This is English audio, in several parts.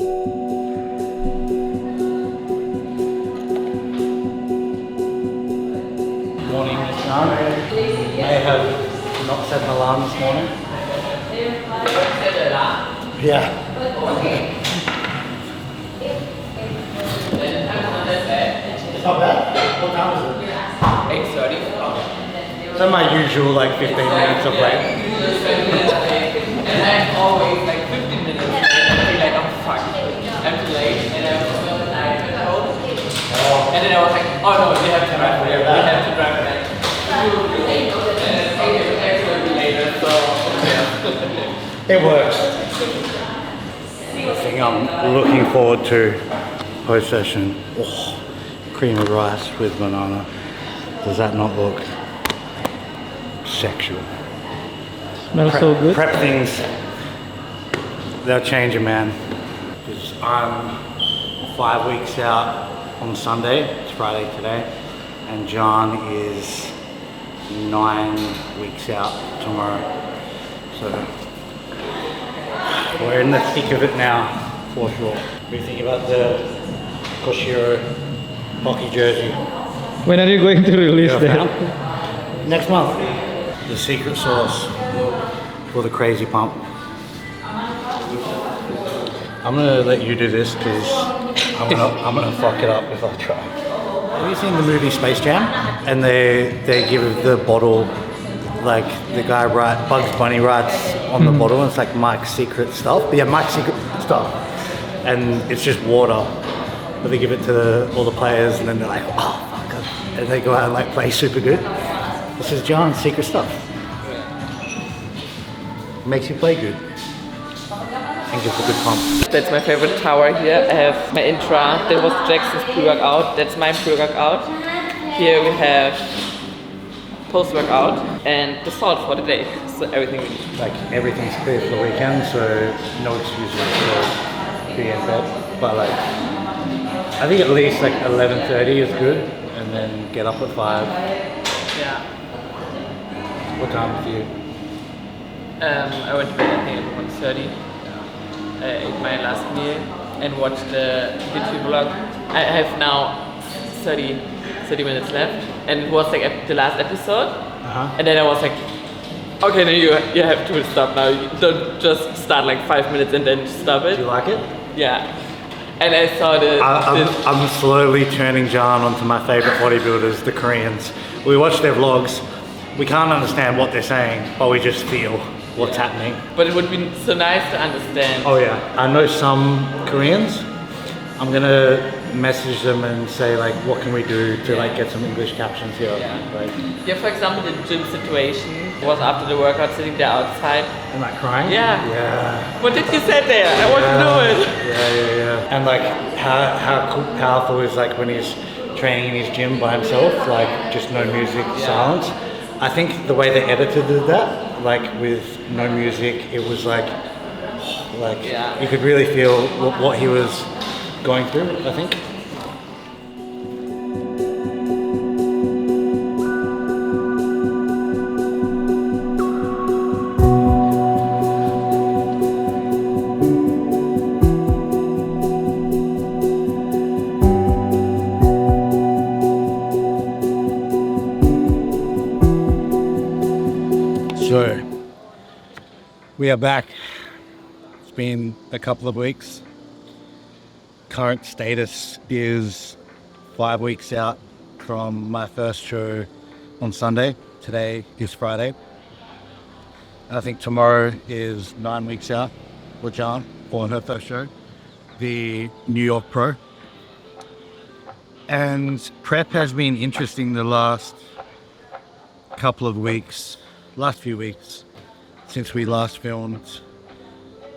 Morning, Miss Nunn. May have not set an alarm this morning. Yeah. It's not bad. What time is it? 8:30. So my usual like 15 minutes of late. And I'm always like 15 minutes late. I feel like, oh fuck, I'm too late. And I was at home. And then I was like, oh no, we have to drive there. We have to drive back. It works. The thing I'm looking forward to post session. Oh, cream of rice with banana. Does that not look sexual? Smells so good. Prep things, they'll change a man. Because I'm 5 weeks out on Sunday, it's Friday today, and John is 9 weeks out tomorrow. So we're in the thick of it now, for sure. What do you think about the Koshiro hockey jersey? When are you going to release that? Next month. The secret sauce for the crazy pump. I'm gonna let you do this because I'm gonna fuck it up if I try. Have you seen the movie Space Jam? And they give the bottle, like the guy Bugs Bunny writes on the bottle, and it's like Mike's secret stuff. But yeah, Mike's secret stuff. And it's just water. But they give it to all the players, and then they're like, oh fuck, and they go out and like play super good. This is John's secret stuff. Makes you play good. And gives a good pump. That's my favorite tower here. I have my intra. That was Jackson's pre-workout. That's my pre-workout. Here we have post-workout and the salt for the day. So everything. Like everything's clear for the weekend, so no excuses to be in bed. But like, I think at least like 11:30 is good, and then get up at 5. Yeah. What time for you? I went to bed I think at 1:30. I ate my last meal and watched the YouTube vlog. I have now 30 minutes left, and it was like the last episode. And then I was like, okay, now you have to stop now. You don't just start like 5 minutes and then stop it. Do you like it? Yeah. And I saw I'm slowly turning John onto my favorite bodybuilders, the Koreans. We watch their vlogs. We can't understand what they're saying, but we just feel what's happening. But it would be so nice to understand. Oh yeah, I know some Koreans. I'm gonna message them and say like, what can we do to like get some English captions here? Yeah, for example, the gym situation was after the workout, sitting there outside. Am I crying? Yeah. Yeah. What did you say there? I want to know it. Yeah. And like how powerful is like when he's training in his gym by himself, like just no music, silence. I think the way the editor did that, like with no music, it was like you could really feel what he was going through, I think. So, we are back. It's been a couple of weeks. Current status is 5 weeks out from my first show on Sunday. Today is Friday. I think tomorrow is 9 weeks out for John for her first show, the New York Pro. And prep has been interesting the last couple of weeks. Last few weeks since we last filmed.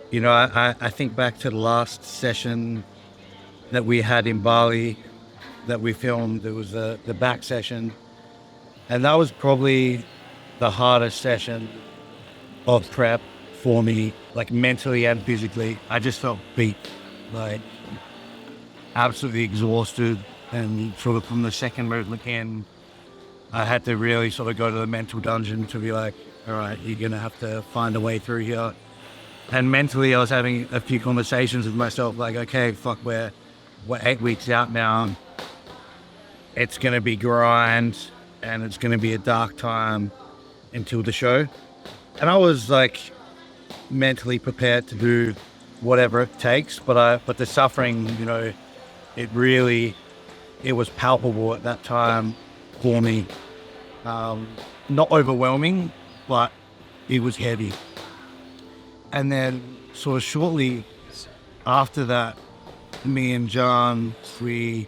You know, I think back to the last session that we had in Bali that we filmed. There was the back session, and that was probably the hardest session of prep for me, like mentally and physically. I just felt beat, like absolutely exhausted, and sort of from the second movement in, I had to really sort of go to the mental dungeon to be like, all right, you're going to have to find a way through here. And mentally, I was having a few conversations with myself, like, okay, fuck, we're 8 weeks out now. It's going to be grind, and it's going to be a dark time until the show. And I was like mentally prepared to do whatever it takes, but the suffering, you know, it was palpable at that time for me. Not overwhelming, but it was heavy. And then sort of shortly after that, me and John, we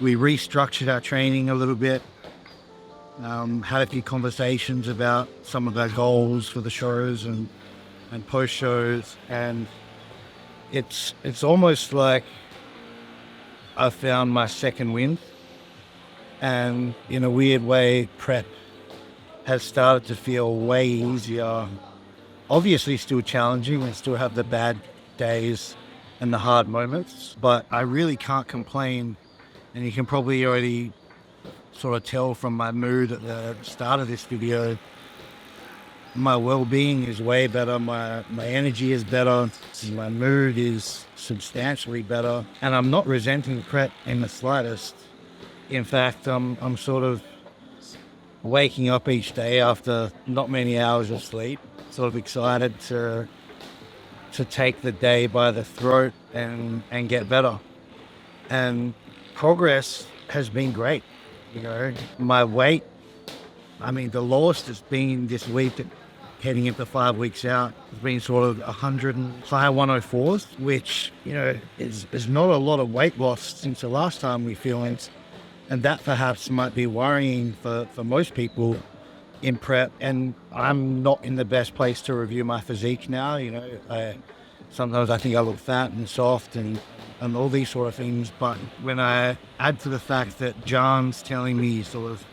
restructured our training a little bit, had a few conversations about some of our goals for the shows and post shows, and it's almost like I found my second wind, and in a weird way, prep has started to feel way easier. Obviously still challenging, and still have the bad days and the hard moments, but I really can't complain. And you can probably already sort of tell from my mood at the start of this video, my well-being is way better, my energy is better, my mood is substantially better, and I'm not resenting prep in the slightest. In fact, I'm sort of waking up each day after not many hours of sleep, sort of excited to take the day by the throat and get better. And progress has been great. You know, my weight, I mean, the lowest it's been this week, heading into 5 weeks out, has been sort of 104s, which, you know, is not a lot of weight loss since the last time we filmed. And that perhaps might be worrying for most people in prep. And I'm not in the best place to review my physique now. You know, sometimes I think I look fat and soft and all these sort of things. But when I add to the fact that John's telling me sort of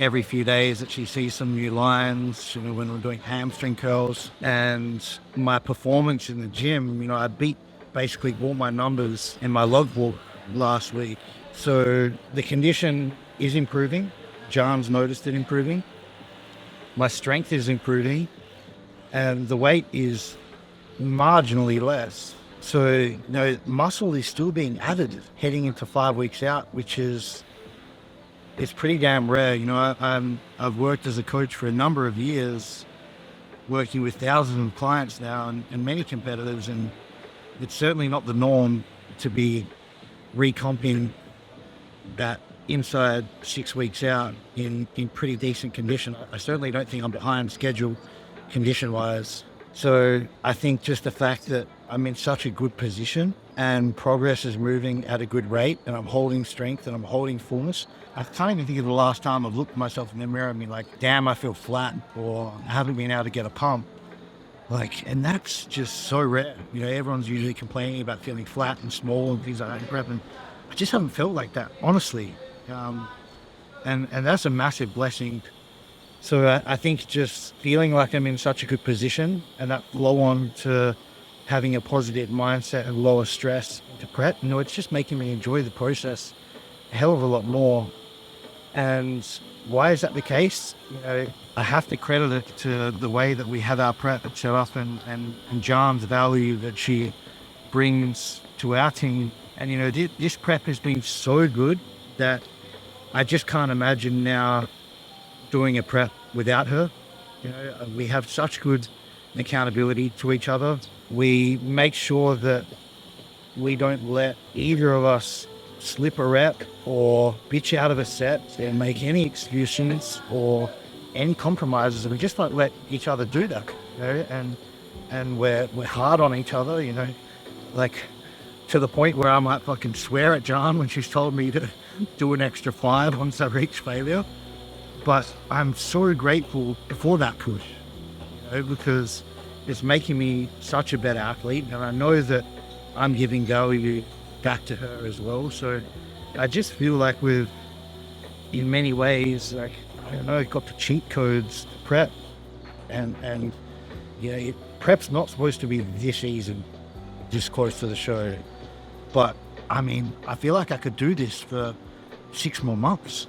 every few days that she sees some new lines, you know, when we're doing hamstring curls, and my performance in the gym, you know, I beat basically all my numbers in my logbook last week. So the condition is improving. John's noticed it improving. My strength is improving, and the weight is marginally less. So, you know, muscle is still being added heading into 5 weeks out, which is, it's pretty damn rare. You know, I've worked as a coach for a number of years, working with thousands of clients now and many competitors, and it's certainly not the norm to be recomping that inside 6 weeks out in pretty decent condition. I certainly don't think I'm behind schedule condition-wise. So I think just the fact that I'm in such a good position and progress is moving at a good rate, and I'm holding strength and I'm holding fullness. I can't even think of the last time I've looked at myself in the mirror and been like, damn, I feel flat, or I haven't been able to get a pump. Like, and that's just so rare. You know, everyone's usually complaining about feeling flat and small and things like that in prep, and I just haven't felt like that, honestly. And that's a massive blessing. So I think just feeling like I'm in such a good position, and that flow on to having a positive mindset and lower stress to prep, you know, it's just making me enjoy the process a hell of a lot more. And why is that the case? You know, I have to credit it to the way that we have our prep set up and John's value that she brings to our team. And, you know, this prep has been so good that I just can't imagine now doing a prep without her. You know, we have such good accountability to each other. We make sure that we don't let either of us slip a rep or bitch out of a set or make any excuses or any compromises. We just don't let each other do that, you know, and we're hard on each other, you know, like to the point where I might fucking swear at John when she's told me to do an extra 5 once I reach failure. But I'm so grateful for that push, you know, because it's making me such a better athlete, and I know that I'm giving value back to her as well. So I just feel like we've, in many ways, like, I don't know, got the cheat codes to prep, and you know, prep's not supposed to be this easy, this close to the show. But I mean, I feel like I could do this for 6 more months.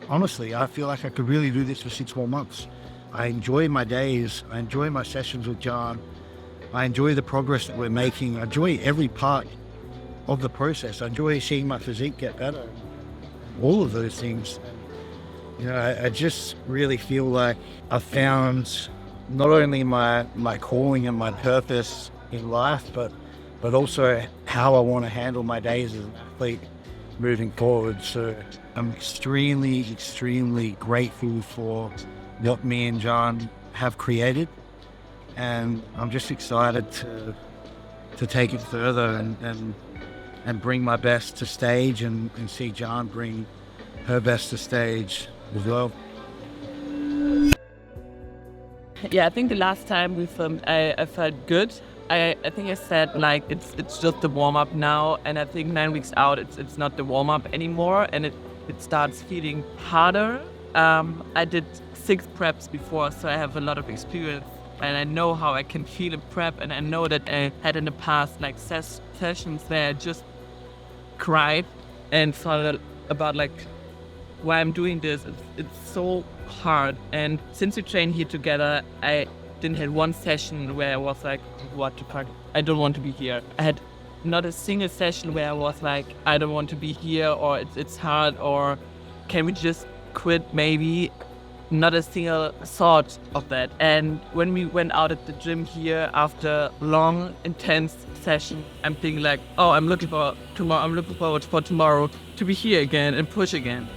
Honestly, I feel like I could really do this for 6 more months. I enjoy my days. I enjoy my sessions with John. I enjoy the progress that we're making. I enjoy every part of the process. I enjoy seeing my physique get better. All of those things. You know, I just really feel like I've found not only my calling and my purpose in life, but also how I want to handle my days as an athlete moving forward. So I'm extremely grateful for what me and John have created, and I'm just excited to take it further and bring my best to stage and see John bring her best to stage as well. Yeah, I think the last time we filmed, I felt good. I think I said like it's just the warm up now, and I think 9 weeks out it's not the warm up anymore, and it starts feeling harder. I did 6 preps before, so I have a lot of experience, and I know how I can feel in prep, and I know that I had in the past like sessions where I just cried and thought about like why I'm doing this. It's so hard, and since we trained here together, I didn't have one session where I was like, what the fuck, I don't want to be here. I had not a single session where I was like, I don't want to be here, or it's hard, or can we just quit maybe. Not a single thought of that. And when we went out at the gym here after long, intense session, I'm thinking like, oh, I'm looking forward for tomorrow to be here again and push again.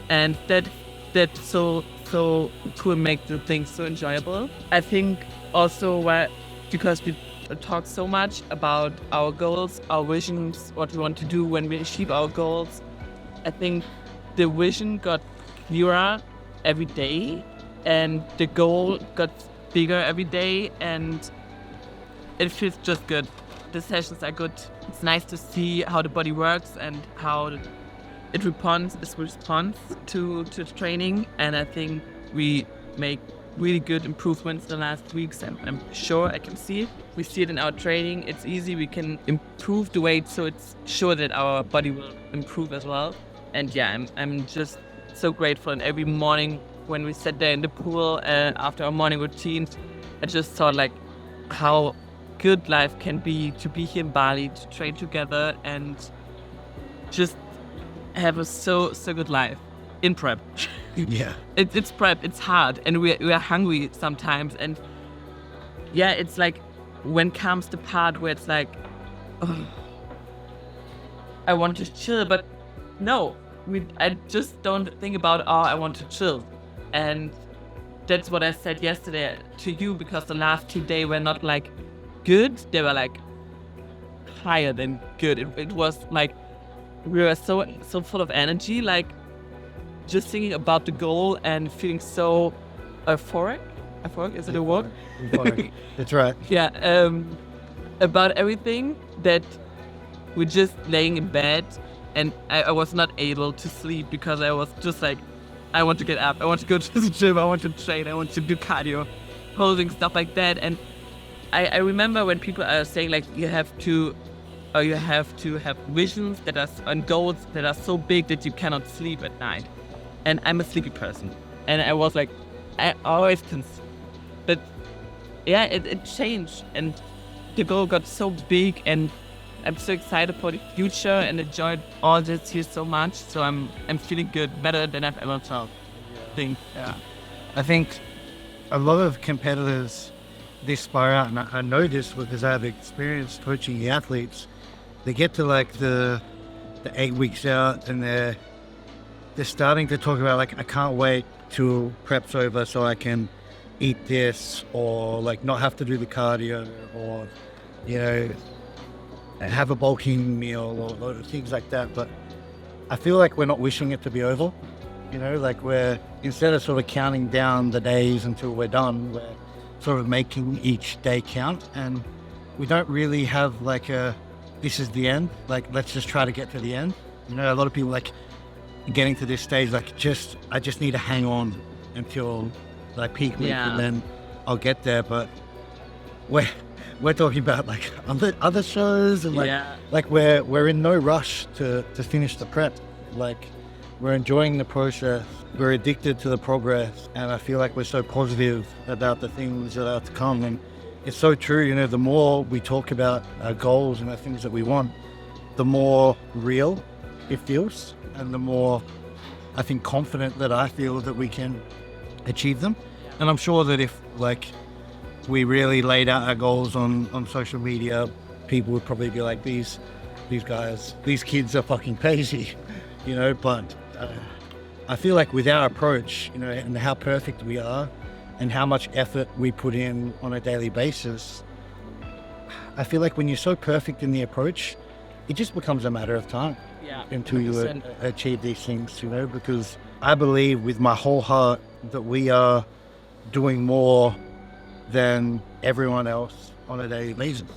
And that's so cool, make the things so enjoyable. I think also because we talk so much about our goals, our visions, what we want to do when we achieve our goals, I think the vision got clearer every day, and the goal got bigger every day, and it feels just good. The sessions are good. It's nice to see how the body works and how it responds to training, and I think we make really good improvements the last weeks, and I'm sure I can see it. We see it in our training. It's easy. We can improve the weight, so it's sure that our body will improve as well. And yeah, I'm just so grateful. And every morning when we sat there in the pool after our morning routine, I just thought like how good life can be, to be here in Bali, to train together and just have a so good life in prep. Yeah, it's prep, it's hard, and we are hungry sometimes, and yeah, it's like when comes the part where it's like, oh, I want to chill, but no, I just don't think about, oh, I want to chill. And that's what I said yesterday to you, because the last 2 days were not like good, they were like higher than good. It was like we were so full of energy, like just thinking about the goal and feeling so euphoric, is it a word? That's right. Yeah, about everything, that we're just laying in bed, and I was not able to sleep because I was just like, I want to get up, I want to go to the gym, I want to train, I want to do cardio, posing, stuff like that. And I remember when people are saying like you have to have visions that are and goals that are so big that you cannot sleep at night. And I'm a sleepy person, and I was like, I always can, but yeah, it changed, and the goal got so big, and I'm so excited for the future and enjoyed all this here so much. So I'm feeling good, better than I've ever felt. I think a lot of competitors, this far out, and I know this because I have experience coaching the athletes, they get to like the 8 weeks out, and they're starting to talk about like, I can't wait till prep's over so I can eat this, or like not have to do the cardio, or you know, have a bulking meal, or things like that. But I feel like we're not wishing it to be over, you know, like we're, instead of sort of counting down the days until we're done, we're sort of making each day count, and we don't really have like this is the end, like let's just try to get to the end. You know, a lot of people like getting to this stage, like I just need to hang on until like peak week, and then I'll get there. But we're talking about like other shows, and like we're in no rush to finish the prep. Like we're enjoying the process, we're addicted to the progress, and I feel like we're so positive about the things that are to come. And it's so true. You know, the more we talk about our goals and the things that we want, the more real it feels, and the more I think confident that I feel that we can achieve them. And I'm sure that if like we really laid out our goals on social media, people would probably be like, these guys, these kids are fucking crazy, you know. But I feel like with our approach, you know, and how perfect we are and how much effort we put in on a daily basis, I feel like when you're so perfect in the approach, it just becomes a matter of time until you achieve these things, you know, because I believe with my whole heart that we are doing more than everyone else on a daily basis.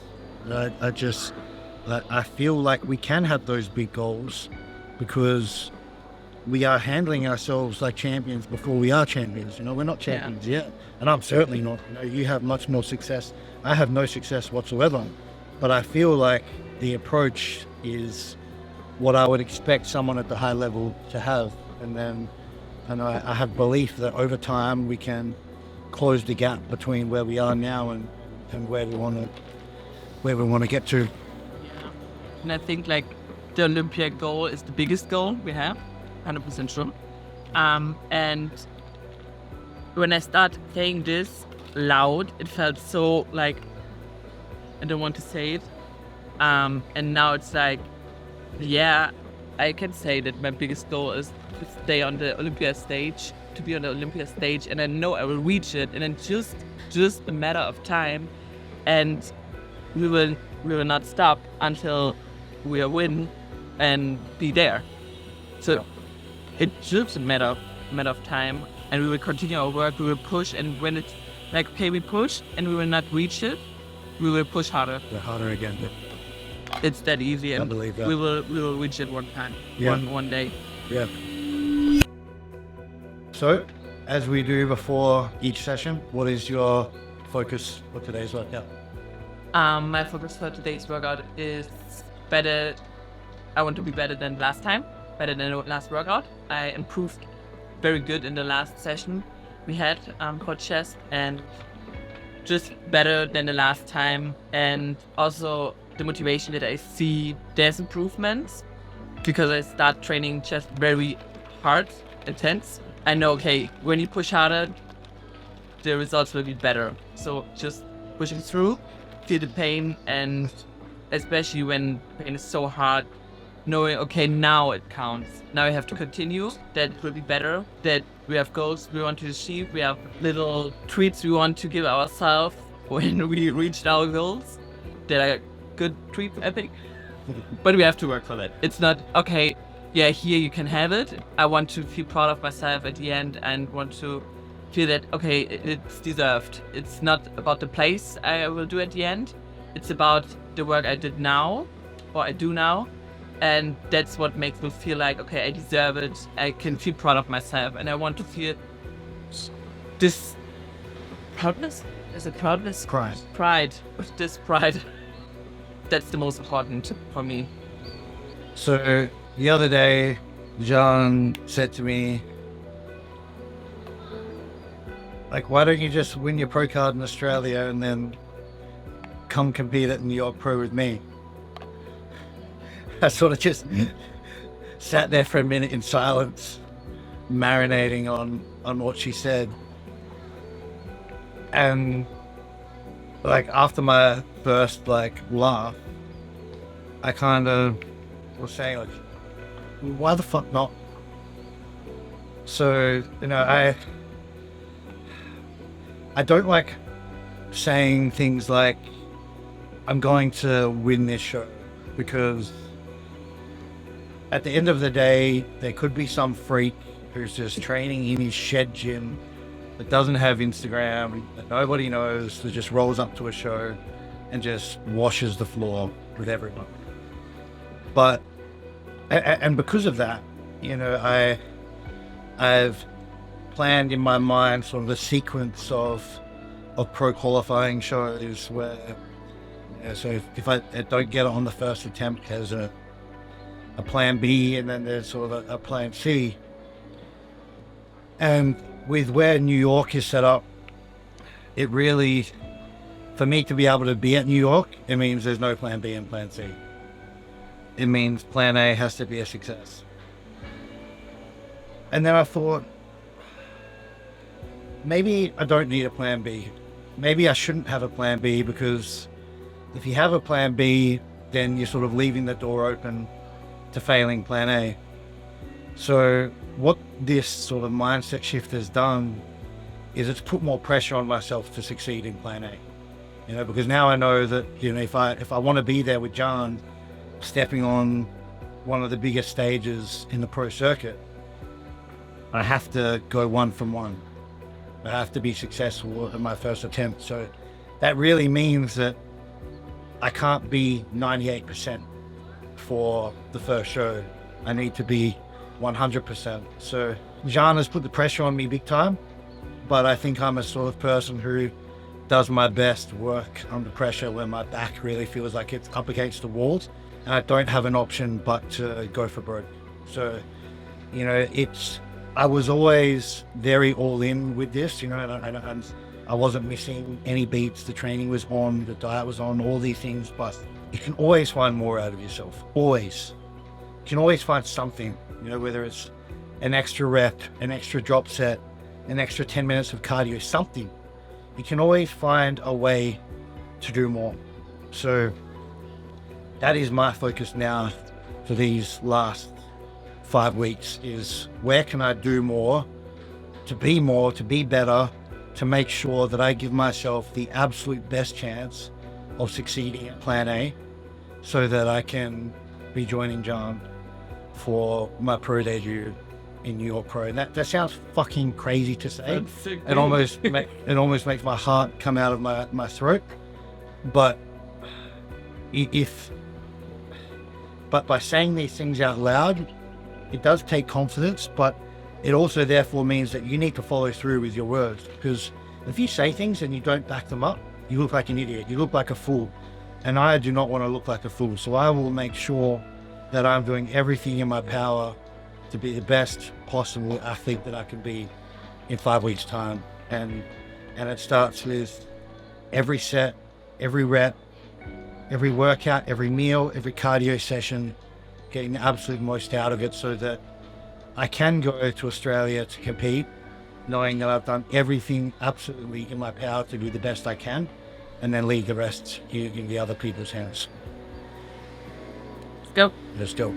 I feel like we can have those big goals because we are handling ourselves like champions before we are champions. You know, we're not champions yet, and I'm certainly not. You know, you have much more success. I have no success whatsoever, but I feel like the approach is what I would expect someone at the high level to have, and then I have belief that over time we can close the gap between where we are now and where we want to get to. Yeah. And I think like the Olympia goal is the biggest goal we have, 100% sure. And when I start saying this loud, it felt so like I don't want to say it. And now it's like, yeah, I can say that my biggest goal is to stay on the Olympia stage, to be on the Olympia stage, and I know I will reach it, and it's just a matter of time, and we will not stop until we win and be there. So it's just a matter of time, and we will continue our work. We will push, and when it's like, okay, we push and we will not reach it, we will push harder. The harder again. It's that easy, and I believe that. we will reach it one time, one day. Yeah. So, as we do before each session, what is your focus for today's workout? My focus for today's workout is better. I want to be better than last time, better than the last workout. I improved very good in the last session we had for chest, and just better than the last time. And also the motivation that I see there's improvements because I start training chest very hard, intense. I know, okay, when you push harder, the results will be better. So just pushing through, feel the pain, and especially when pain is so hard, knowing, okay, now it counts. Now we have to continue, that will be better, that we have goals we want to achieve, we have little treats we want to give ourselves when we reach our goals. That are good treats, I think. But we have to work for that. It's not, okay, yeah, here you can have it. I want to feel proud of myself at the end and want to feel that, okay, it's deserved. It's not about the place I will do at the end. It's about the work I did now, or I do now. And that's what makes me feel like, okay, I deserve it. I can feel proud of myself. And I want to feel this proudness. Is it proudness? Pride. This pride. That's the most important for me. So the other day, John said to me, like, why don't you just win your pro card in Australia and then come compete at New York Pro with me? I sort of just sat there for a minute in silence, marinating on what she said. And like after my first laugh, I kind of was saying like, why the fuck not? So, you know, I don't like saying things like I'm going to win this show, because at the end of the day, there could be some freak who's just training in his shed gym that doesn't have Instagram, that nobody knows, that just rolls up to a show and just washes the floor with everyone. But, and because of that, you know, I've planned in my mind sort of a sequence of pro qualifying shows where, you know, so if I don't get it on the first attempt, there's a plan B, and then there's sort of a plan C. And with where New York is set up, it really For me to be able to be at New York, it means there's no plan B and plan C. It means plan A has to be a success. And then I thought, maybe I don't need a plan B. Maybe I shouldn't have a plan B, because if you have a plan B, then you're sort of leaving the door open to failing plan A. So what this sort of mindset shift has done is it's put more pressure on myself to succeed in plan A. You know, because now I know that, you know, if I want to be there with John, stepping on one of the biggest stages in the pro circuit, I have to go 1 from 1. I have to be successful at my first attempt. So that really means that I can't be 98% for the first show. I need to be 100%. So Jean has put the pressure on me big time, but I think I'm a sort of person who does my best work under pressure when my back really feels like it's up against the walls and I don't have an option but to go for broke. So, you know, I was always very all in with this, you know, and I wasn't missing any beats. The training was on, the diet was on, all these things, but you can always find more out of yourself. Always. You can always find something, you know, whether it's an extra rep, an extra drop set, an extra 10 minutes of cardio, something. You can always find a way to do more. So that is my focus now for these last 5 weeks, is where can I do more, to be better, to make sure that I give myself the absolute best chance of succeeding at plan A, so that I can be joining John for my pro debut in New York Pro. And that sounds fucking crazy to say. It almost makes my heart come out of my throat. But by saying these things out loud, it does take confidence, but it also therefore means that you need to follow through with your words. Because if you say things and you don't back them up, you look like an idiot, you look like a fool. And I do not want to look like a fool. So I will make sure that I'm doing everything in my power to be the best possible athlete that I can be in 5 weeks' time. And it starts with every set, every rep, every workout, every meal, every cardio session, getting the absolute most out of it, so that I can go to Australia to compete, knowing that I've done everything absolutely in my power to do the best I can, and then leave the rest in the other people's hands. Let's go. Let's go.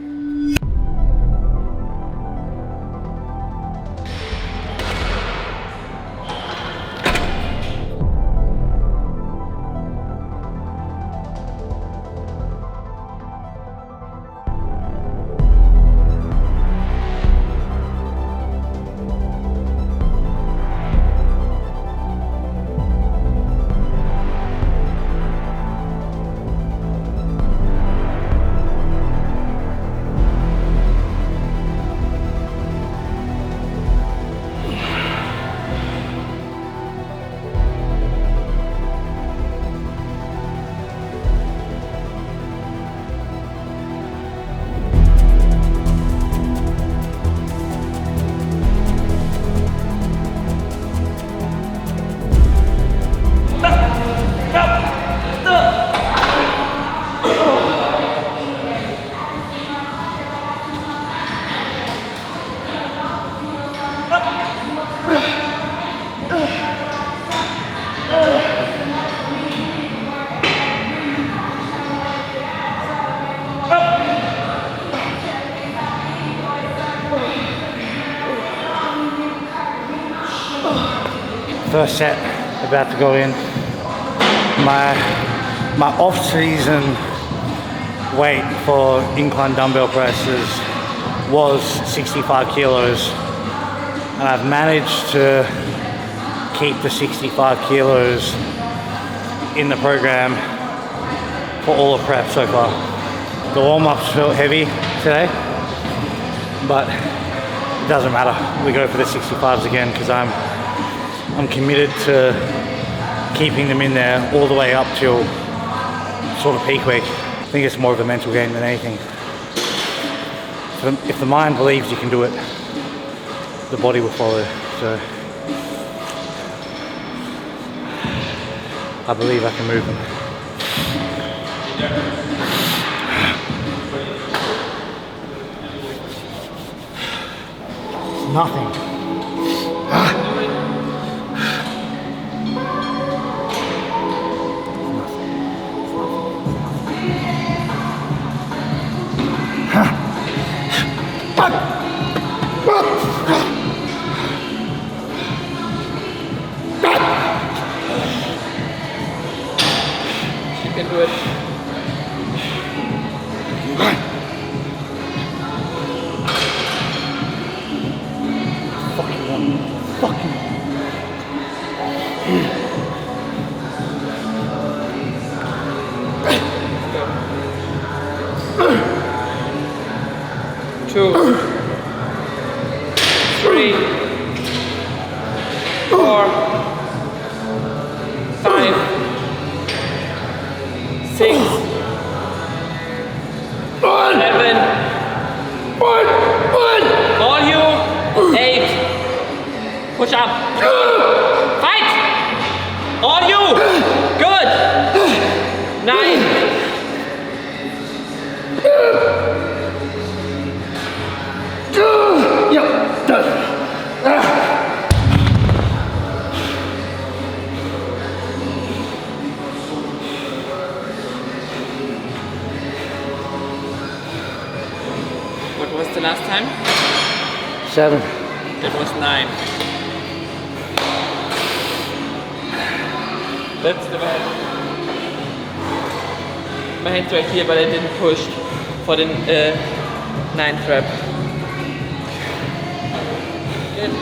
First set about to go in. My off-season weight for incline dumbbell presses was 65 kilos, and I've managed to keep the 65 kilos in the program for all of prep so far. The warm-ups felt heavy today, but it doesn't matter. We go for the 65s again, because I'm committed to keeping them in there all the way up till sort of peak week. I think it's more of a mental game than anything. If the mind believes you can do it, the body will follow. So I believe I can move them. Nothing. You can do it. Fucking. 2, 3, 4, 5, 6, 7, all you, 8, push up, fight, all you, good, 9, 10. What was the last time? 7. It was 9. That's the bad. My hand's right here, but I didn't push for the 9th rep. Good.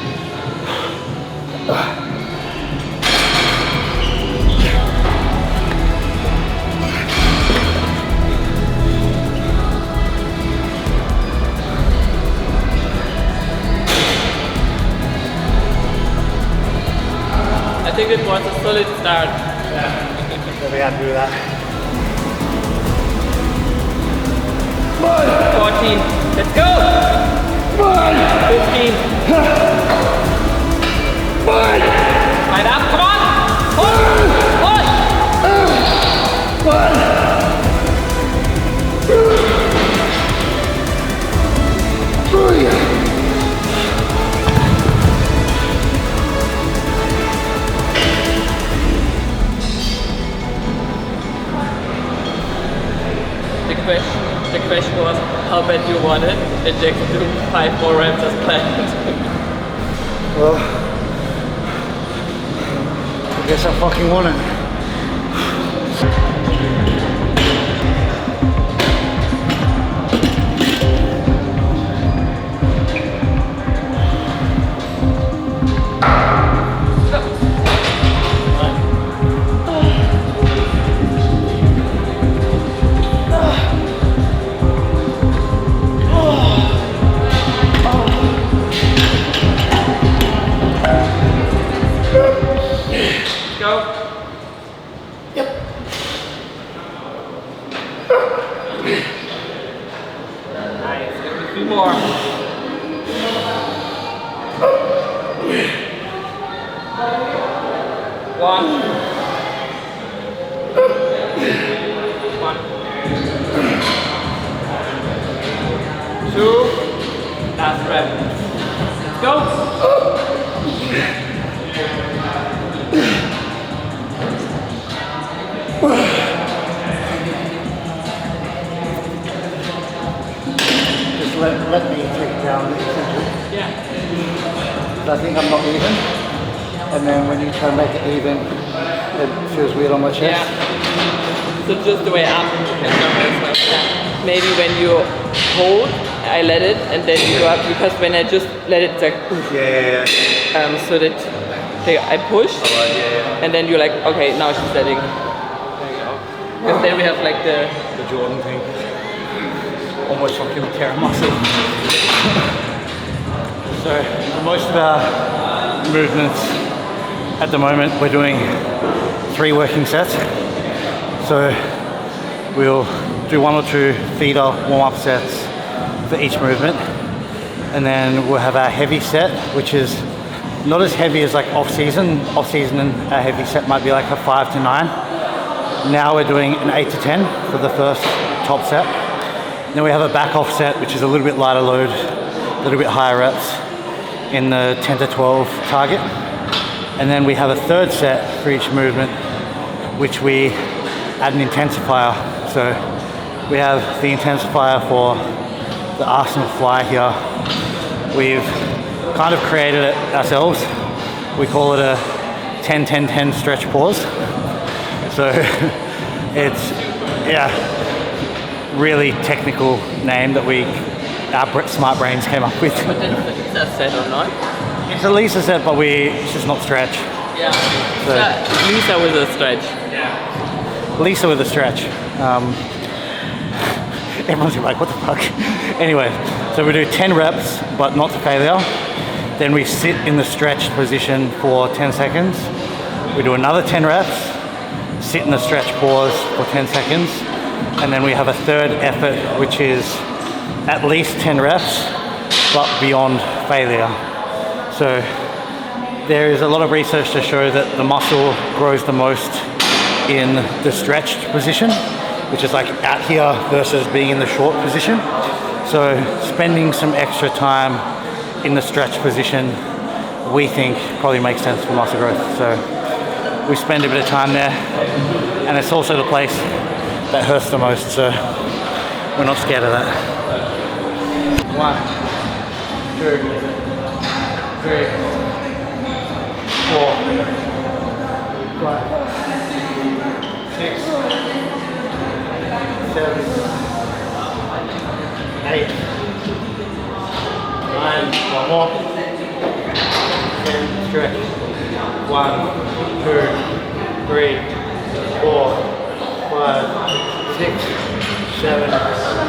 I think it was a solid start. I'll be happy with that. 14. Let's go! 15. Right up, come on! The question was how bad you want it, and Jackson do 5 more reps as planned. Well, I guess I fucking want it. Go. Yep. Nice. A few more. One. Two. Last rep. Let's go. Just let me take down the center. Yeah. I think I'm not even. And then when you try to make it even, it feels weird on my chest. Yeah. So just the way up. Maybe when you hold, I let it, and then you go up, because when I just let it, it's like, Yeah. so that I push, and then you're like, okay, now she's letting. Because then we have like the Jordan thing. Almost fucking tear muscle. So for most of our movements at the moment, we're doing 3 working sets. So we'll do 1 or 2 feeder warm-up sets for each movement, and then we'll have our heavy set, which is not as heavy as like off-season. Off-season, our heavy set might be like a 5 to 9. Now we're doing an 8 to 10 for the first top set. Then we have a back off set, which is a little bit lighter load, a little bit higher reps in the 10 to 12 target. And then we have a third set for each movement, which we add an intensifier. So we have the intensifier for the Arsenal fly here. We've kind of created it ourselves. We call it a 10-10-10 stretch pause. So it's, yeah, really technical name that our smart brains came up with. But it's a set or not? It's at least a set, but it's just not stretch. Yeah. So, Lisa with a stretch. Lisa with a stretch. Everyone's gonna be like, what the fuck? Anyway, so we do 10 reps, but not to failure. Then we sit in the stretched position for 10 seconds. We do another 10 reps, sit in the stretch pause for 10 seconds. And then we have a third effort, which is at least 10 reps, but beyond failure. So there is a lot of research to show that the muscle grows the most in the stretched position, which is like out here versus being in the short position. So spending some extra time in the stretched position, we think probably makes sense for muscle growth. So we spend a bit of time there, and it's also the place that hurts the most, so we're not scared of that. 1, 2, 3, 4, 5, 6, 7, 8, 9, one more. 10, stretch. 1, 2, 3, 4, 5, 6, 7,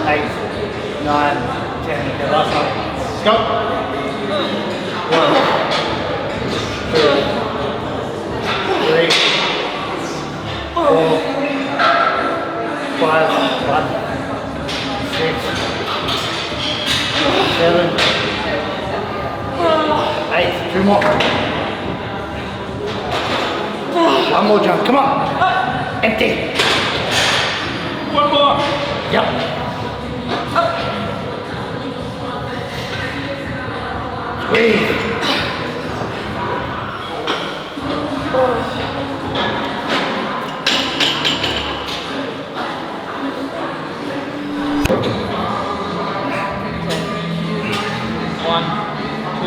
8, 9, 10. Okay, last one. Let's go. 1, 2, 3, 4, 5, 6, 7, 8. 2 more. One more jump. Come on. Empty. One more. Yep. Squeeze. One, 2,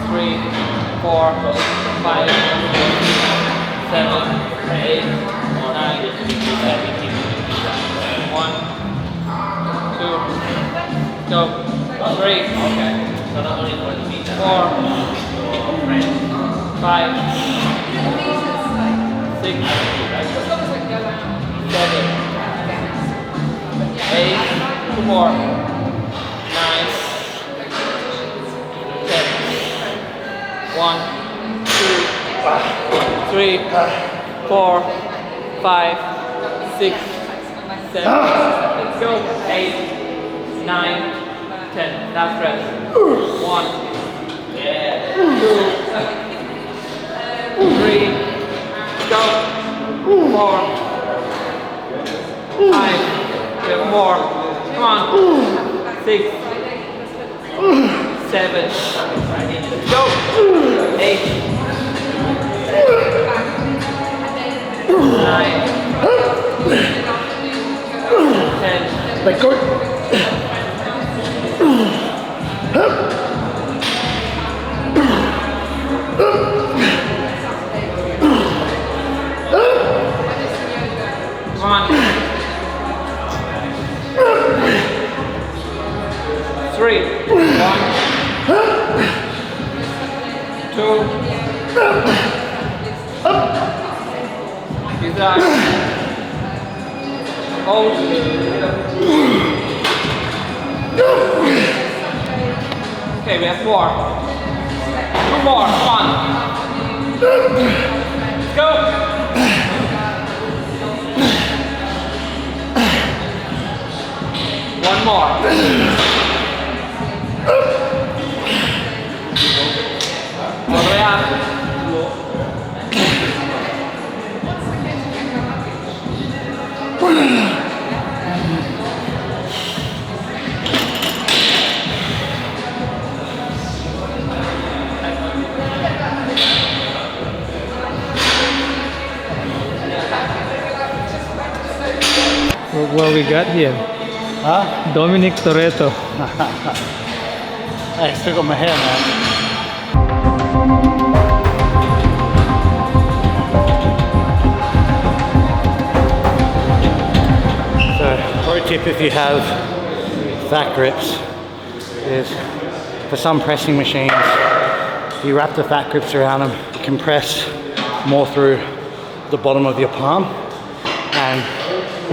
3, 4, 5, 7, 8, 9, 1, 2, go, 3, okay. 4, 5, 6, 7, 8, 2 more, 9, 10, 1, 2, 3, 4, 5, 6, 7, let's go, 8, 9, 10, last rest, 1, 2, 3, go, 4, 5, we have more, come on, 6, 7, go, 8, 9, 10, Let go. 1, 3, 1, 2, design, hold, okay, we have 4, 2 more, 1, let's go, one more. All the way up. how we got here. Huh? Dominic Toretto. I still got my hair, man. So, pro tip if you have fat grips is for some pressing machines, you wrap the fat grips around them, you can press more through the bottom of your palm. And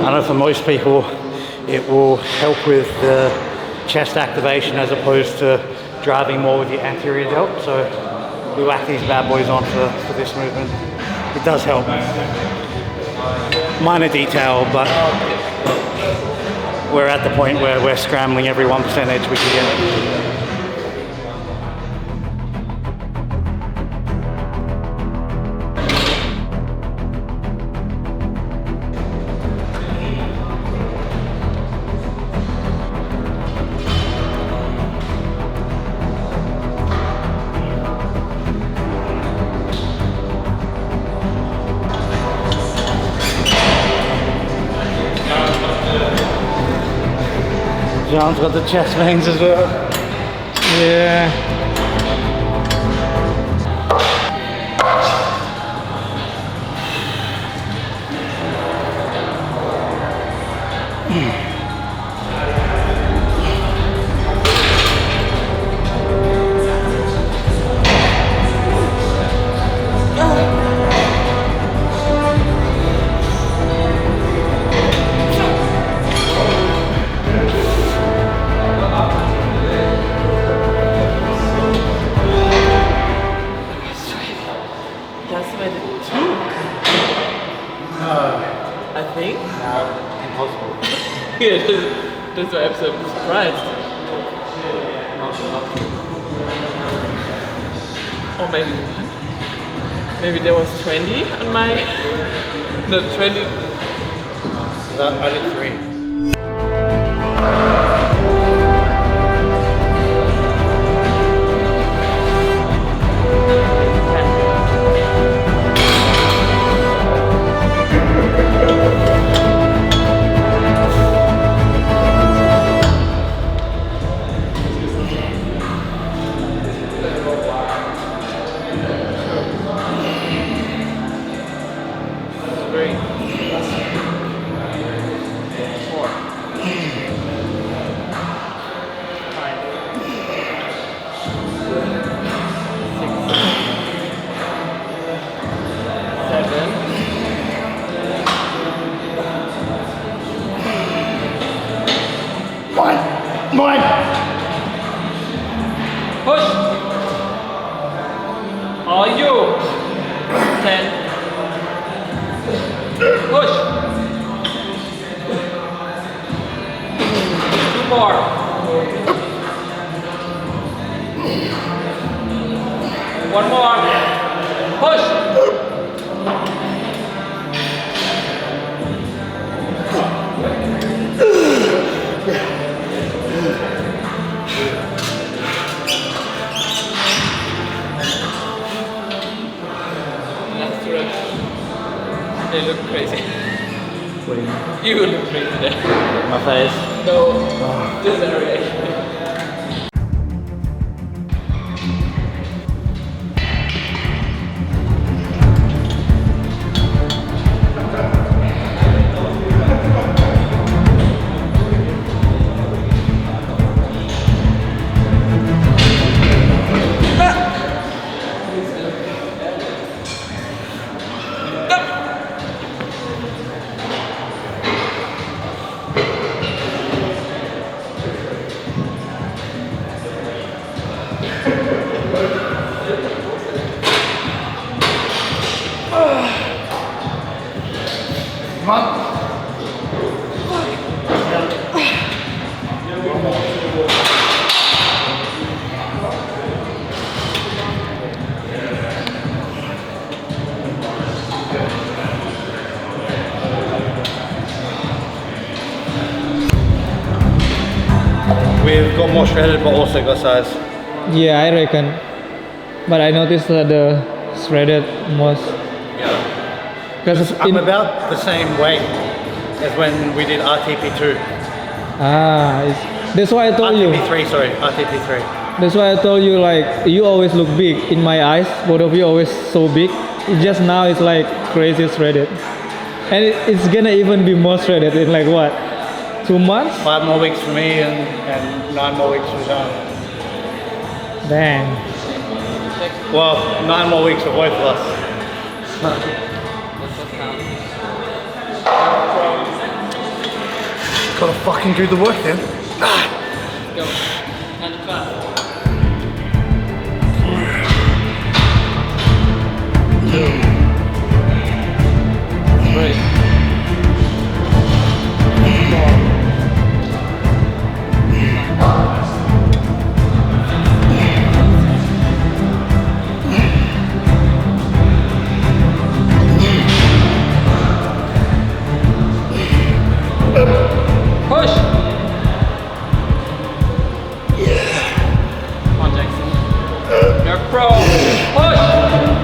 I know for most people, it will help with the chest activation as opposed to driving more with your anterior delt. So we whack these bad boys on for this movement. It does help. Minor detail, but we're at the point where we're scrambling every 1% edge we can get. John's got the chest veins as well. Yeah. I think. Impossible. Yeah, that's why I'm so surprised. Or maybe there was 20 on my. No, 20. I did 3. Mine! Push! Are you? 10. Push! 2 more. One more. Push! They look crazy. What do you mean? You look crazy there. My face? No, this area. We've got more shredded, but also got size. Yeah, I reckon. But I noticed that the shredded most. Yeah. Because I'm about the same weight is when we did RTP2. That's why I told you. RTP3, sorry, RTP3. That's why I told you, like, you always look big in my eyes. Both of you always so big. Just now it's like crazy shredded. And it's gonna even be more shredded in like what? 2 months? 5 more weeks for me and 9 more weeks for John. Dang. Well, 9 more weeks for both of us. Gotta fucking do the work then. Let's go. And fast. Right. Push! Come on, Jackson. You're a pro. Push! 2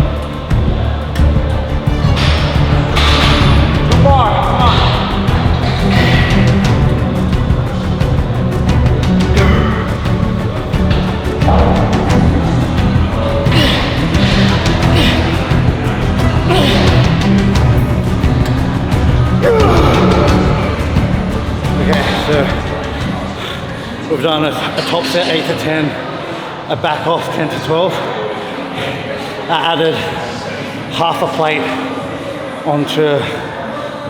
more, come on. Okay, so we've done a top set 8 to 10, a back off 10 to 12. I added half a plate onto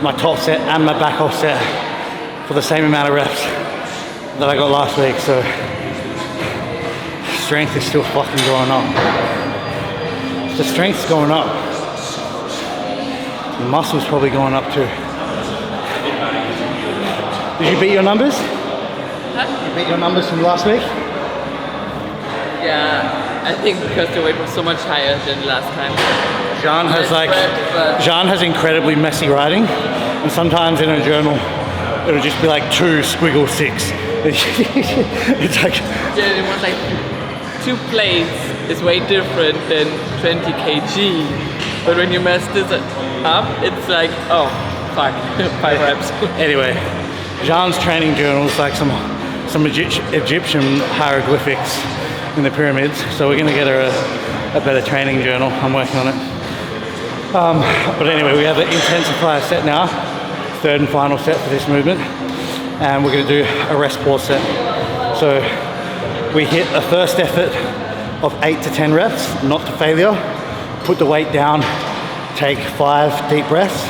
my top set and my back off set for the same amount of reps that I got last week. So strength is still fucking going up. The strength's going up. The muscle's probably going up too. Did you beat your numbers? Huh? You beat your numbers from last week? Yeah, I think because the weight was so much higher than last time. Jean has Jean has incredibly messy writing, and sometimes in a journal it'll just be like 2 squiggle 6. It's like Yeah, it was like 2 plates is way different than 20 kg. But when you mess this up, it's like, oh, fuck, 5 reps. anyway. Jean's training journal is like some Egyptian hieroglyphics in the pyramids, so we're gonna get her a better training journal. I'm working on it. But anyway, we have the Intensifier set now, 3rd and final set for this movement, and we're gonna do a rest pause set. So we hit a first effort of 8 to 10 reps, not to failure. Put the weight down, take 5 deep breaths,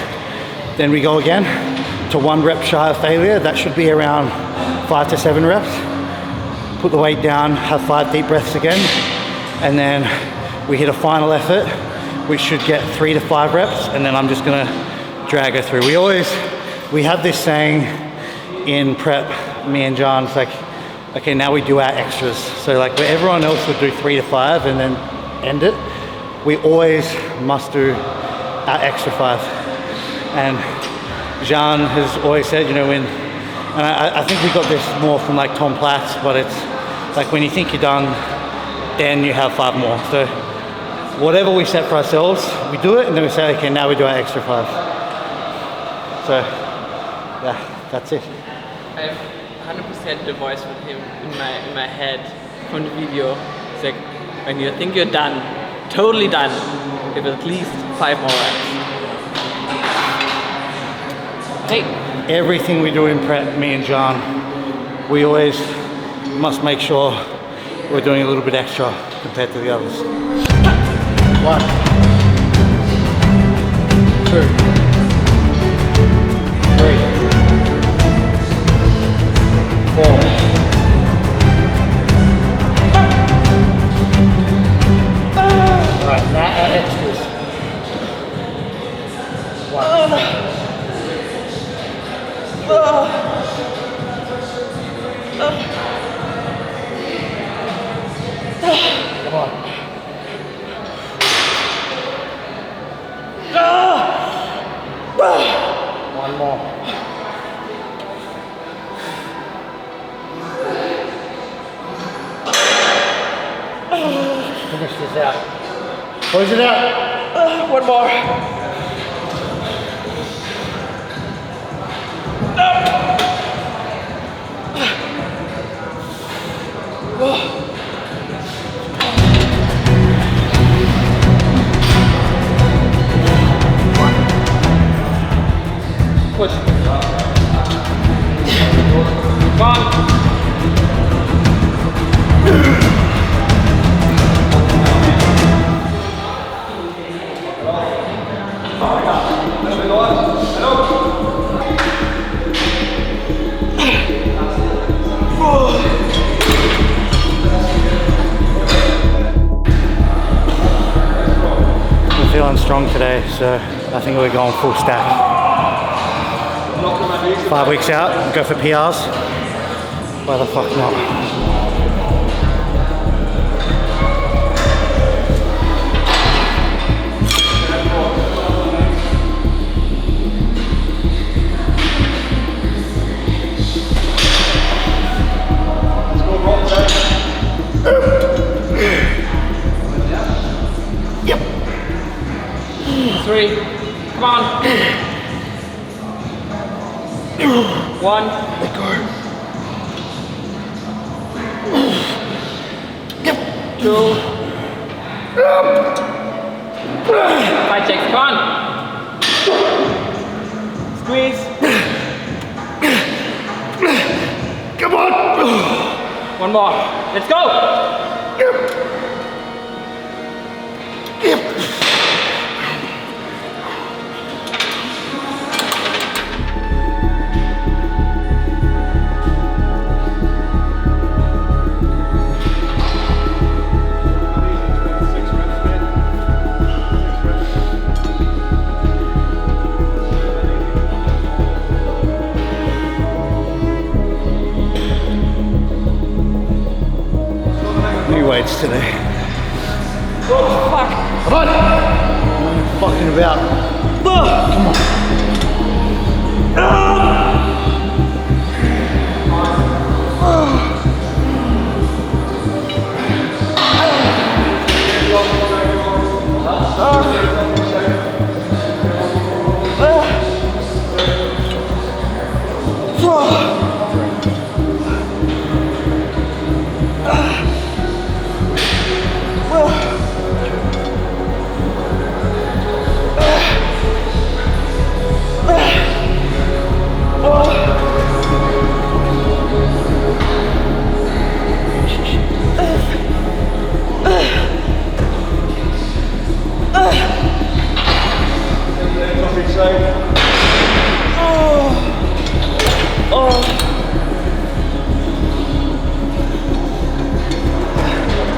then we go again to 1 rep shy of failure. That should be around 5 to 7 reps. Put the weight down, have 5 deep breaths again, and then we hit a final effort, which should get 3 to 5 reps, and then I'm just gonna drag her through. We have this saying in prep, me and John, it's like, okay, now we do our extras. So like where everyone else would do 3 to 5 and then end it, we always must do our extra 5. And Jean has always said, you know, and I think we got this more from like Tom Platz, but it's like when you think you're done, then you have 5 more. So whatever we set for ourselves, we do it, and then we say, okay, now we do our extra 5. So yeah, that's it. I have 100% the voice with him in my head from the video. It's like, when you think you're done, totally done, give it at least 5 more reps. Hey. Everything we do in prep, me and John, we always must make sure we're doing a little bit extra compared to the others. 1, 2, 3, 4. Alright, now our extras. 1. Come on. One more. Finish this out. Close it out. One more. Come on. I'm feeling strong today, so I think we're going full stack. 5 weeks out, go for PRs. Why the fuck not? Yep. 3. Come on. 1. Let go. 2. 5 checks. Come on. Squeeze. Come on. 1 more. Let's go. New weights today. Oh, fuck. Come on. What are you fucking about? Come on.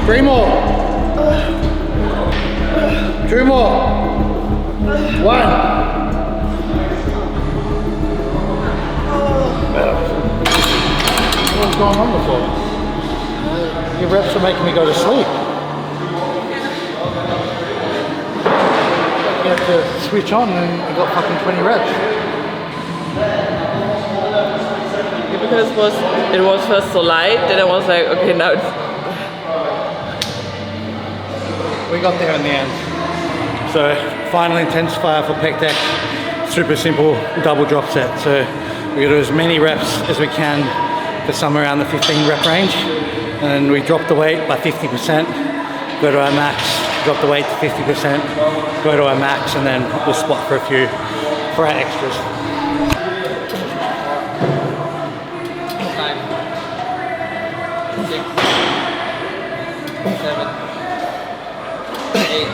Three more. 2 more. 1. What's going on before? Your reps are making me go to sleep. You have to switch on and you got fucking 20 reps. Yeah, because it was first so light, then I was like, okay, now it's... We got there in the end. So final intensifier for pec deck, super simple double drop set. So we're gonna do as many reps as we can for somewhere around the 15 rep range. And we drop the weight by 50%, go to our max, drop the weight to 50%, go to our max, and then we'll spot for our extras. 5, 6, 7, 8,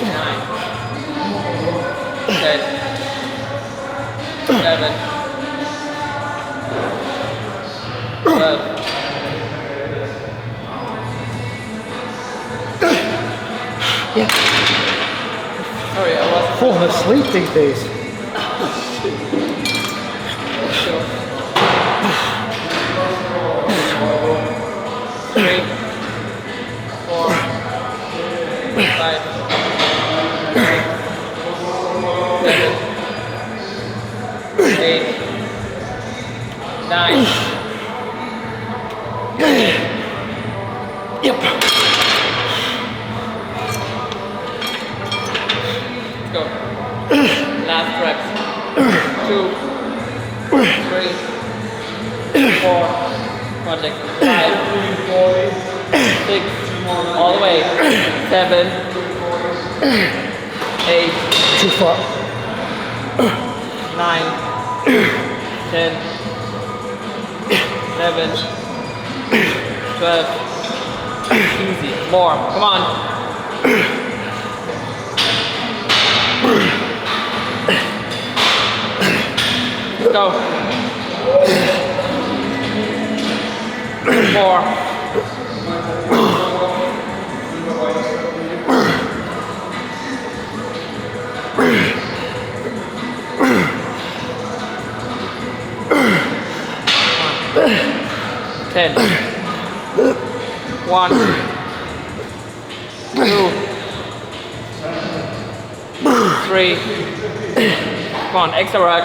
9, 10, 11, 12. Yeah. Sorry, I was Falling asleep these days. 3, 4, 5, 6, 7, 8, 9. Yep. Let's go. Last reps. 2, 3, 4. Project 5, 6, all the way. 7, 8, Too far. 9, 10, 11, 12. Easy. More. Come on. Let's go. More. Ten. 1, 2, 3. Come on, extra work.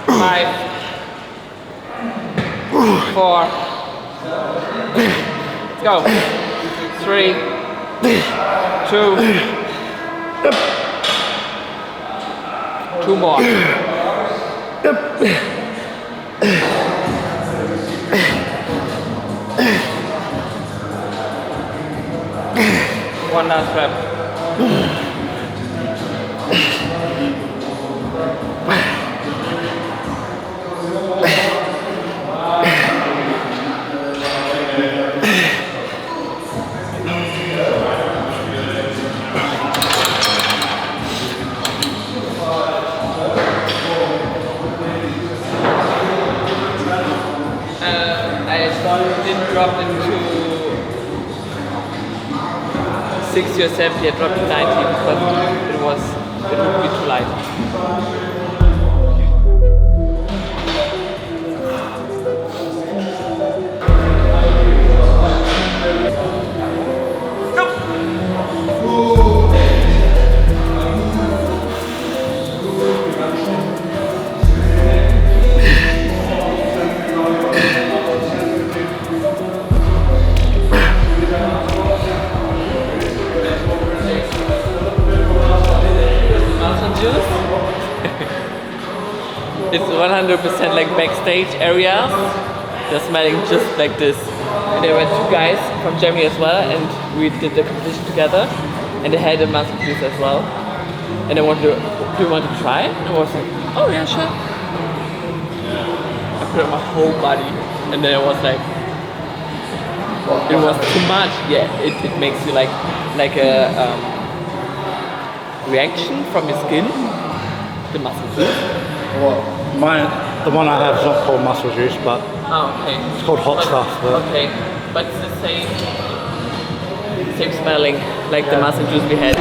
5, 4. Let's go. 3, 2. 2 more. One last rep. I didn't drop into 60 or 70, I dropped to 90 because it would be too light. It's 100% like backstage area. They're smelling just like this. And there were 2 guys from Germany as well, and we did the competition together. And they had a muscle juice as well. And they wanted to, do you want to try? And I was like, oh yeah, sure. I put it on my whole body, and then it was like, it was too much. Yeah, it makes you like a reaction from your skin. The muscle juice. The one I have is not called muscle juice, but okay. It's called hot stuff. But okay, but it's the same smelling like the muscle juice we had.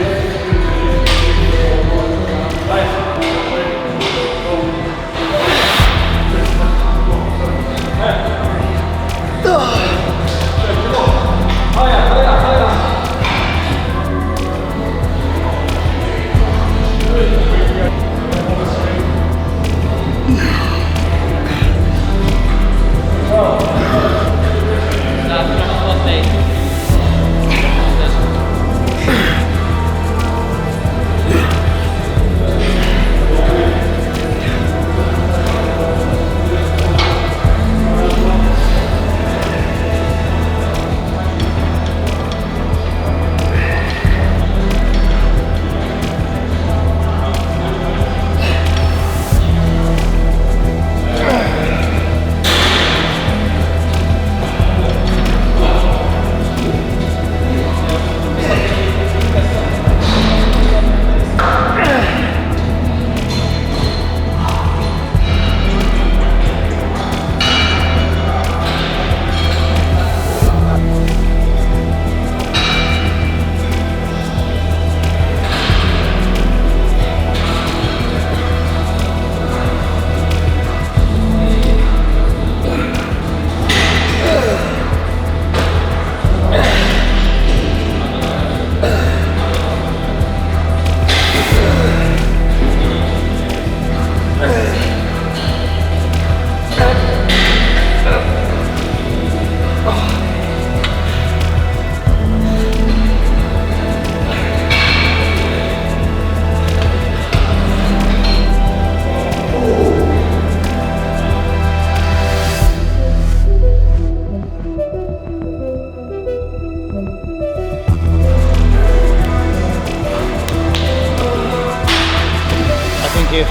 if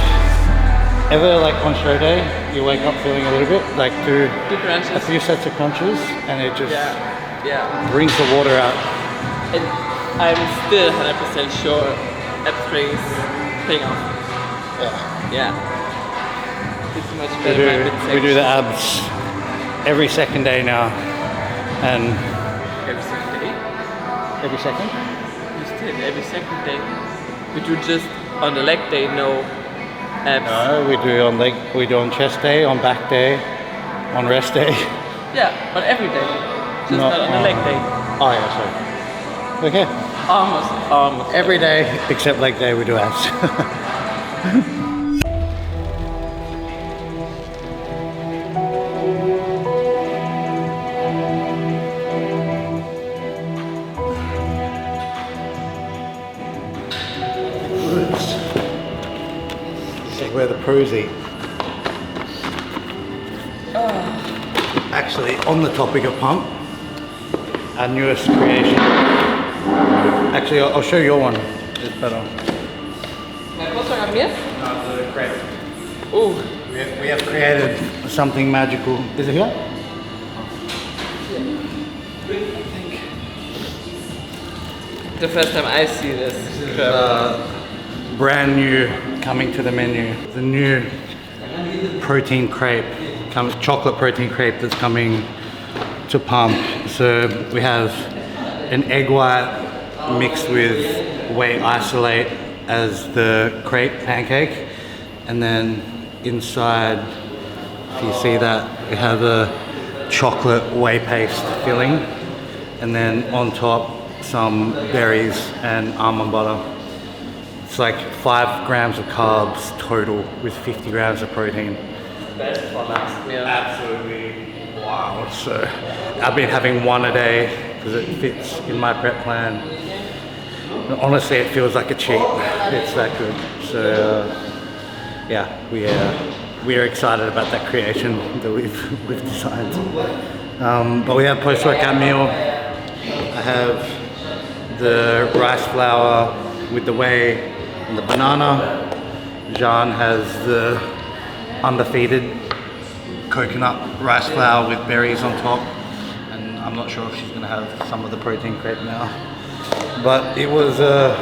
ever like on show day, you wake up feeling a little bit, like do The crunches. a few sets of crunches, and it just Yeah. brings the water out. And I'm still 100% sure abstracts paying off. Yeah. It's much better by midsection. We do the abs every second day now, and Every second day? every second. You still every second day. We do just on the leg day, no abs. No, we do on leg, we do on chest day, on back day, on rest day. Yeah, but every day. Just not on the leg day. Oh yeah, sorry. Okay. Almost. Every day except leg day we do abs. This is where the pros eat. Actually, on the topic of pump, our newest creation. Actually, I'll show your one. It's better. Mijn kost aan meer? No, the crepe. Oeh. We have created something magical. Is it here? The first time I see this. Brand new, coming to the menu. The new protein crepe, chocolate protein crepe that's coming to pump. So we have an egg white mixed with whey isolate as the crepe pancake, and then inside, if you see that, we have a chocolate whey paste filling, and then on top some berries and almond butter. It's like 5 grams of carbs total with 50 grams of protein. Best for last meal. Absolutely wow. So I've been having one a day because it fits in my prep plan. And honestly, it feels like a cheat. It's that good. So yeah, we are excited about that creation that we've designed. But we have post-workout meal. I have the rice flour with the whey and the banana. Jean has the undefeated coconut rice flour with berries on top, and I'm not sure if she's going to have some of the protein crepe now. But it was a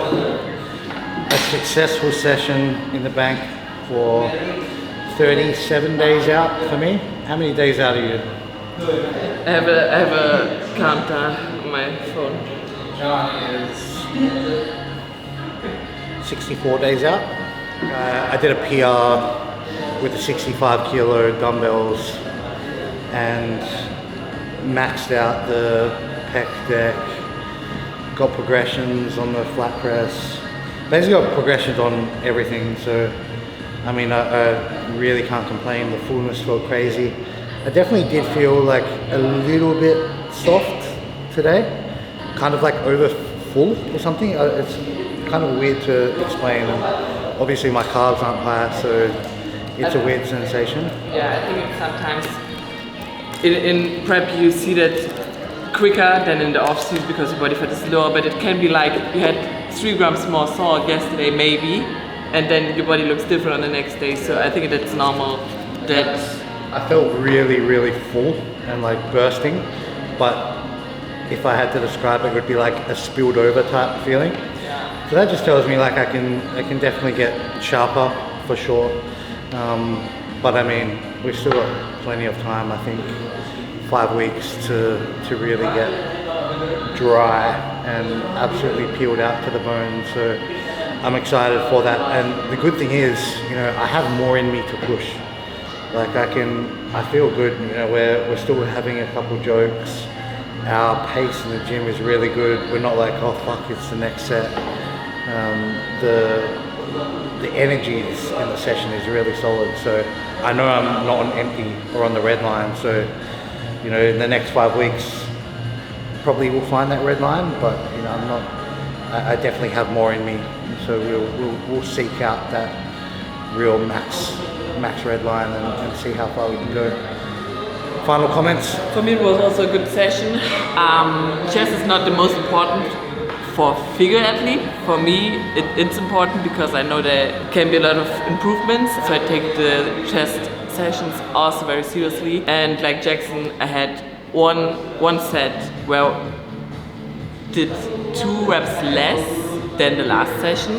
successful session in the bank for 37 days out for me. How many days out are you? I have a counter on my phone. John is 64 days out. I did a PR with the 65 kilo dumbbells and maxed out the pec deck, got progressions on the flat press, basically got progressions on everything. So I mean, I really can't complain. The fullness felt crazy. I definitely did feel like a little bit soft today, kind of like over full or something. It's kind of weird to explain. And obviously my carbs aren't high, so it's a weird sensation. Yeah, I think sometimes in prep you see that quicker than in the off season because your body fat is lower, but it can be like you had 3 grams more salt yesterday maybe, and then your body looks different on the next day. So I think that's normal. That I felt really, really full and like bursting, but if I had to describe it, it would be like a spilled over type feeling. So that just tells me like I can definitely get sharper for sure. But I mean, we've still got plenty of time. I think 5 weeks to really get dry and absolutely peeled out to the bone. So I'm excited for that. And the good thing is, you know, I have more in me to push. Like I feel good. You know, we're still having a couple jokes. Our pace in the gym is really good. We're not like, oh fuck, it's the next set. The energy in the session is really solid. So I know I'm not on empty or on the red line. So, you know, in the next 5 weeks, probably we'll find that red line. But you know, I definitely have more in me. So we'll seek out that real max red line and see how far we can go. Final comments? for me it was also a good session. Chest is not the most important for figure athlete. For me it's important because I know there can be a lot of improvements. So I take the chest sessions also very seriously. And like Jackson, I had one set where did 2 reps less than the last session,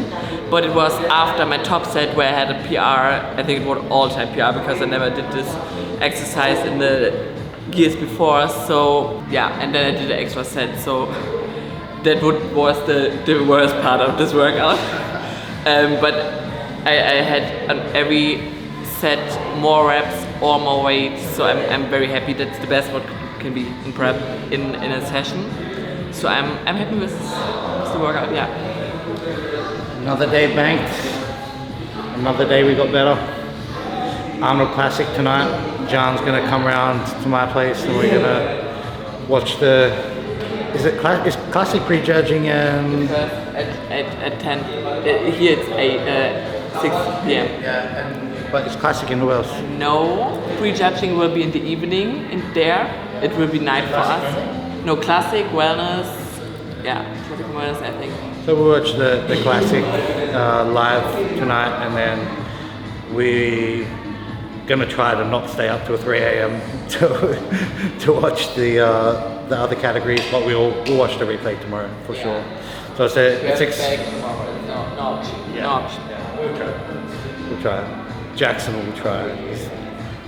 but it was after my top set where I had a PR. I think it was all-time PR because I never did this exercise in the years before. So yeah, and then I did an extra set. So that was the worst part of this workout. But I had on every set more reps or more weight. So I'm very happy. That's the best what can be in prep in a session. So I'm happy with the workout, yeah. Another day banked. Another day we got better. Arnold Classic tonight. John's gonna come around to my place and we're gonna watch the. Is Classic prejudging and? At 10. Here it's 6 p.m. Yeah, but it's Classic in who else? No, prejudging will be in the evening, and there it will be night for us. No, Classic, Wellness, yeah, Classic Wellness, I think. So we'll watch the Classic live tonight, and then we're gonna try to not stay up till 3 a.m. to watch the other categories, but we'll watch the replay tomorrow for sure. So it's no option. Yeah. No option. Yeah, we'll try it. Jackson will try it.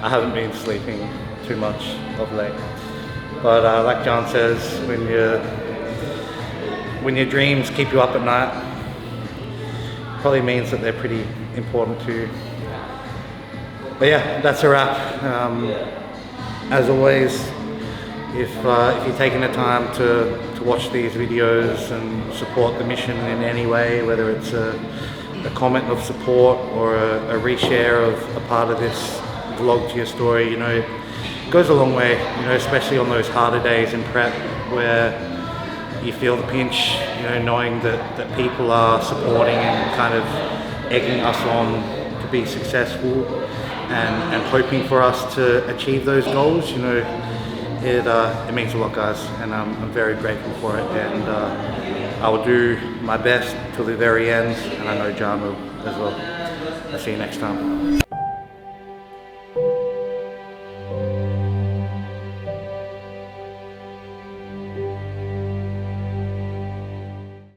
I haven't been sleeping too much of late, but like John says, when your dreams keep you up at night, probably means that they're pretty important to you. But yeah, that's a wrap. As always, if you're taking the time to watch these videos and support the mission in any way, whether it's a comment of support or a reshare of a part of this vlog to your story, you know, it goes a long way, you know, especially on those harder days in prep where you feel the pinch, you know, knowing that people are supporting and kind of egging us on to be successful and hoping for us to achieve those goals, you know, it means a lot, guys, and I'm very grateful for it, and I will do my best till the very end, and I know John will as well. I'll see you next time.